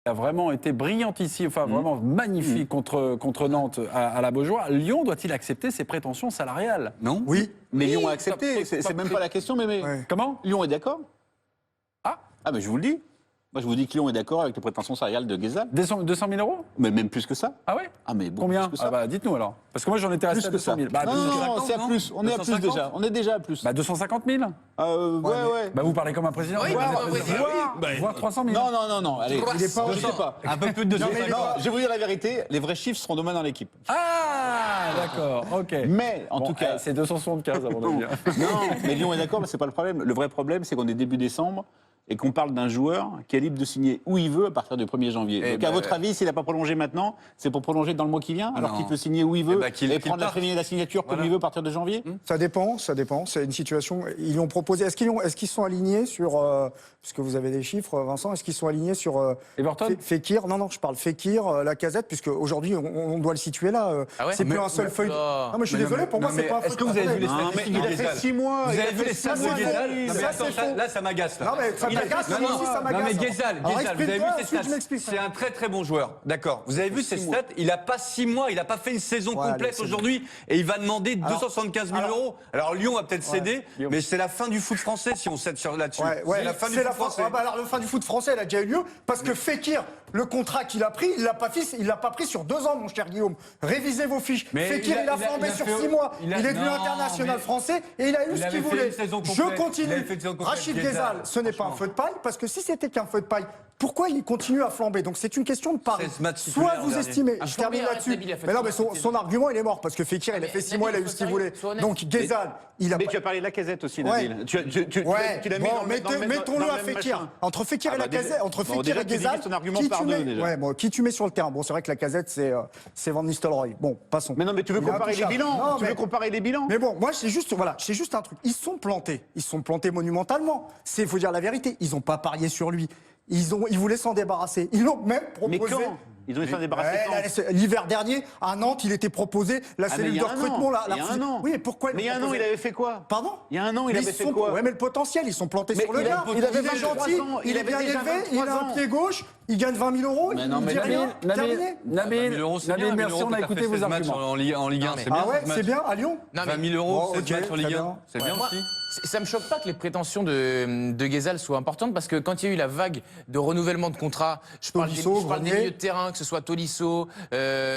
a vraiment été brillantissime, enfin vraiment magnifique contre Nantes à la Beaujoire. Lyon doit-il accepter ses prétentions salariales? Non. Oui. Mais Oui, Lyon a accepté, c'est même pas la question, mais Ouais. Comment? Lyon est d'accord. Ah, Mais je vous le dis. Moi, je vous dis que Lyon est d'accord avec les prétentions salariales de Guézal. 200 000 euros? Mais même plus que ça. Ah ouais? Mais beaucoup Combien? plus que ça. Dites-nous alors. Parce que moi j'en étais resté à Plus que 200 ça. 000. Non, Plus- c'est à plus. On est à plus 250? déjà. On est déjà à plus. 250 000? Ouais. Vous parlez comme un président. Oui, Voire 300 000. Non. Allez, Il est pas je sais pas. Un peu plus de Non, 250. je vais vous dire la vérité. Les vrais chiffres seront demain dans l'équipe. Ah, d'accord, ok. Mais en tout cas, c'est 275 à mon avis. non, mais Lyon est d'accord, mais c'est pas le problème. Le vrai problème, c'est qu'on est début décembre et qu'on parle d'un joueur qui est libre de signer où il veut à partir du 1er janvier. Donc, à votre avis, s'il n'a pas prolongé maintenant, c'est pour prolonger dans le mois qui vient, alors Non. qu'il peut signer où il veut qu'il et prendre la parte. la signature comme il veut à partir de janvier. Ça dépend. C'est une situation. Ils lui ont proposé. Est-ce qu'ils sont alignés sur, puisque vous avez des chiffres, Vincent, est-ce qu'ils sont alignés sur Everton? Fekir? Non, je parle Fekir, Lacazette, puisque aujourd'hui on doit le situer là. Ah ouais C'est plus un seul feuille. là. Non, mais je suis désolé. Pour moi, c'est pas un feuille. Est-ce que vous avez vu les Non, mais statistiques il de a fait Guézal 6 mois. Vous il a avez vu fait les stats six de mois. Guézal? Non, mais Ça, attends, c'est faux. là, ça m'agace. Non, mais ça m'agace, Non, moi aussi, ça m'agace. mais Guézal, Alors, vous avez vu explique-toi, ses ensuite, je stats. m'explique. C'est un très très bon joueur. D'accord. Vous avez vu ses stats? Il n'a pas 6 mois, il n'a pas fait une saison Ouais, complète allez, c'est aujourd'hui et il va demander 275 000 euros. Alors Lyon va peut-être céder, mais c'est la fin du foot français si on cède là-dessus. Ouais, C'est la fin du c'est foot français. alors, la fin du foot français, elle a déjà eu lieu parce que Fekir, le contrat qu'il a pris, il l'a pas pris sur 2 ans, mon cher Guillaume. Révisez vos fiches. Mais Fekir, il a flambé sur 6 mois. Il est devenu international français et il a eu il ce avait qu'il fait voulait. une saison Je complète. Il avait continue. fait une saison complète, Rachid Guézal, Guézal, ce n'est pas un feu de paille parce que si c'était qu'un feu de paille, pourquoi il continue à flamber? Donc c'est une question de pari. 16 matchs Soit titulaires vous dernier. estimez, Ah, je termine combien là-dessus. Nabil a fait Mais non, ça mais son argument, il est mort parce que Fekir, il a Mais fait 6 mois, il a eu Nabil, ce qu'il voulait. sois honnête. Donc Guézal, il a Mais pas. tu as parlé de Lacazette aussi, Ouais. Nabil. Tu Ouais, l'as mis bon, dans le dans le même- mettons-le dans le à même Fekir. machin. Entre Fekir et bah, Lacazette, déjà- entre bon, Fekir déjà, et tu Guézal, divises ton argument qui par tu deux, mets déjà. Ouais, bon, qui tu mets sur le terrain? Bon, c'est vrai que Lacazette, c'est Van Nistelrooy. Bon, passons. Mais non, mais tu veux Il est comparer les intouchable. bilans. Non, Tu mais- veux comparer les bilans. Mais bon, moi, c'est juste un truc. Ils se sont plantés. Ils se sont plantés monumentalement. Il faut dire la vérité. Ils n'ont pas parié sur lui. Ils voulaient s'en débarrasser. Ils l'ont même Mais proposé. quand Ils ont essayé de s'en débarrasser Ouais, quand l'hiver dernier, à Nantes, il était proposé la Ah, mais cellule il y de a un recrutement. an. La Il y a un an. Oui, mais pourquoi Mais il y a un an, il avait fait quoi? Pardon? Il y a un an, il Mais avait ils fait sont- quoi? Ouais, mais le potentiel, ils sont plantés Mais sur le il a gars. le Il avait potentiel, 23 gentil, ans, il il est avait bien déjà élevé, 23 il a un ans. pied gauche, il gagne 20 000 euros. Mais il non, mais dit rien. Terminé. Nabil, 20 000 euros, c'est bien. merci, on a écouté vos arguments. En Ligue 1, c'est bien. Ah ouais, ce match. c'est bien, à Lyon? Non, mais 20 000 euros, Bon, 16 ok, matchs en Ligue très 1. bien. C'est bien moi, aussi. ça me choque pas que les prétentions de Guézal soient importantes parce que quand il y a eu la vague de renouvellement de contrats, je parle des Grenier. milieux de terrain, que ce soit Tolisso,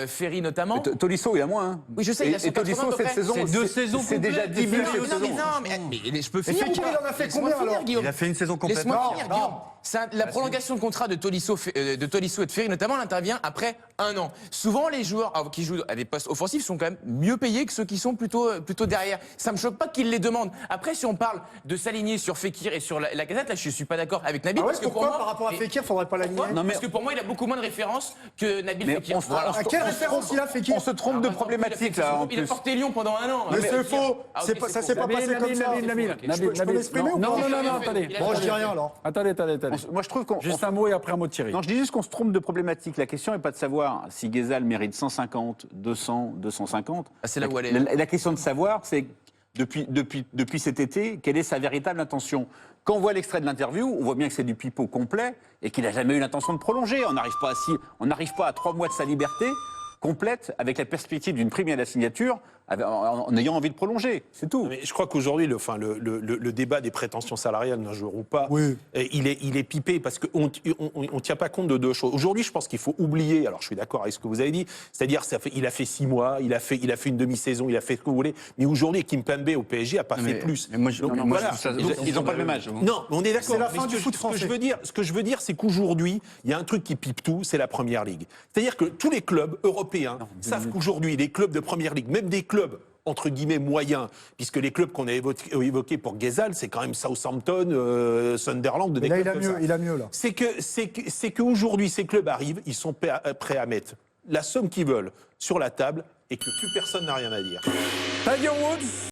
Ferry notamment. Tolisso, il a moins. Oui, je sais, il a Et Tolisso, 180 à peu cette près. saison, C'est 2 saisons c'est déjà complètes, 10 buts Ferry, cette Non, mais saison. non, mais je peux finir. Fekir, il en a fait Laisse-moi combien, finir, alors Guillaume. Il a fait une saison complète. Laisse-moi finir, Non, Guillaume. non. La prolongation de contrat de Tolisso et de Ferry, notamment, elle intervient après 1 an. Souvent, les joueurs qui jouent à des postes offensifs sont quand même mieux payés que ceux qui sont plutôt derrière. Ça me choque pas qu'ils les demandent. Après, si on parle de s'aligner sur Fekir et sur la Lacazette, là, je suis pas d'accord avec Nabil. Ah ouais, parce que pour pourquoi moi, par rapport à Fekir, faudrait pas l'aligner? pourquoi Non, mais- Parce que pour moi, il a beaucoup moins de références que Nabil Mais Fekir. on se- Voilà. À quelle référence il a Fekir? On se trompe de problématique, là, en Il a plus. porté Lyon pendant 1 an. Mais c'est faux. Ah, ok, C'est pas- c'est Ça faux. s'est pas passé comme ça. Nabil, Je peux m'exprimer ou pas? non, Il a attendez. fait- Bon, je dis rien alors. Attendez. Moi, je trouve qu'on. Juste un mot et après un mot de Thierry. Non, je dis juste qu'on se trompe de problématique. La question n'est pas de savoir si Guézal mérite 150, 200, 250. Ah, c'est là où elle est. La question de savoir, c'est depuis cet été, quelle est sa véritable intention. Quand on voit l'extrait de l'interview, on voit bien que c'est du pipeau complet et qu'il n'a jamais eu l'intention de prolonger. On n'arrive pas à 3 mois de sa liberté complète avec la perspective d'une prime à la signature en ayant envie de prolonger. C'est tout. Mais je crois qu'aujourd'hui, le débat des prétentions salariales d'un joueur ou pas, Oui. il est pipé parce qu'on ne tient pas compte de 2 choses. Aujourd'hui, je pense qu'il faut oublier, alors je suis d'accord avec ce que vous avez dit, c'est-à-dire il a fait 6 mois, il a fait une demi-saison, il a fait ce que vous voulez, mais aujourd'hui, Kimpembe au PSG n'a pas fait plus. Mais moi, je Donc, trouve voilà. ça- Ils n'ont pas le même âge. Non, on est d'accord. C'est la Mais fin ce du que foot ce que français. ce que je veux dire, c'est qu'aujourd'hui, il y a un truc qui pipe tout, c'est la Première Ligue. C'est-à-dire que tous les clubs européens savent qu'aujourd'hui, les clubs de Première Ligue, même des clubs entre guillemets moyens, puisque les clubs qu'on a évoqués pour Guézal, c'est quand même Southampton, Sunderland, Mais des là, clubs comme ça. il a mieux, là. C'est qu'aujourd'hui, ces clubs arrivent, ils sont prêts à mettre la somme qu'ils veulent sur la table et que plus personne n'a rien à dire. Tiger Woods